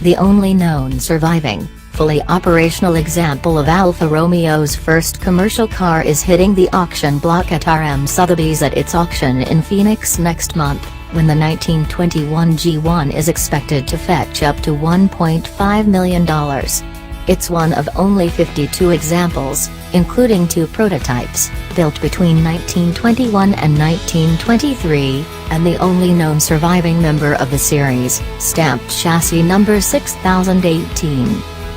The only known surviving, fully operational example of Alfa Romeo's first commercial car is hitting the auction block at RM Sotheby's at its auction in Phoenix next month, when the 1921 G1 is expected to fetch up to $1.5 million. It's one of only 52 examples, including 2 prototypes, built between 1921 and 1923, and the only known surviving member of the series, stamped chassis number 6018.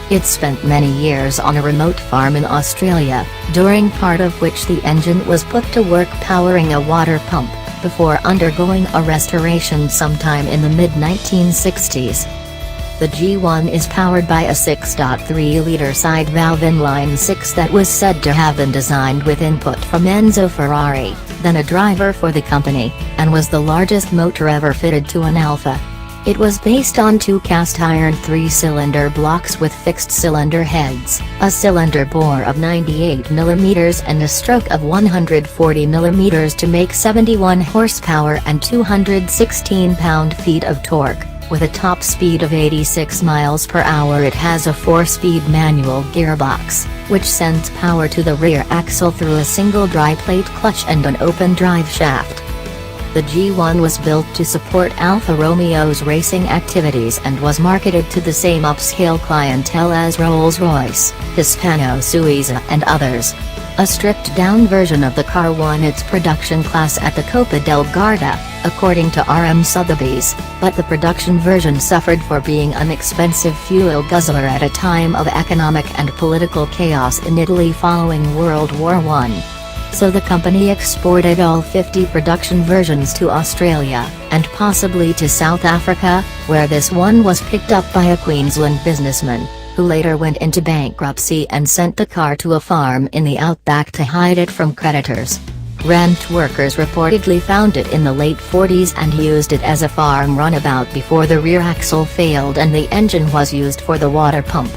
It spent many years on a remote farm in Australia, during part of which the engine was put to work powering a water pump, before undergoing a restoration sometime in the mid-1960s. The G1 is powered by a 6.3-liter side valve inline 6 that was said to have been designed with input from Enzo Ferrari, then a driver for the company, and was the largest motor ever fitted to an Alfa. It was based on 2 cast-iron 3-cylinder blocks with fixed cylinder heads, a cylinder bore of 98 mm and a stroke of 140 mm to make 71 horsepower and 216 pound-feet of torque. With a top speed of 86 miles per hour, it has a 4-speed manual gearbox, which sends power to the rear axle through a single dry-plate clutch and an open drive shaft. The G1 was built to support Alfa Romeo's racing activities and was marketed to the same upscale clientele as Rolls-Royce, Hispano-Suiza and others. A stripped-down version of the car won its production class at the Copa del Garda, according to RM Sotheby's, but the production version suffered for being an expensive fuel guzzler at a time of economic and political chaos in Italy following World War I. So the company exported all 50 production versions to Australia, and possibly to South Africa, where this one was picked up by a Queensland businessman, who later went into bankruptcy and sent the car to a farm in the outback to hide it from creditors. Rent workers reportedly found it in the late 40s and used it as a farm runabout before the rear axle failed and the engine was used for the water pump.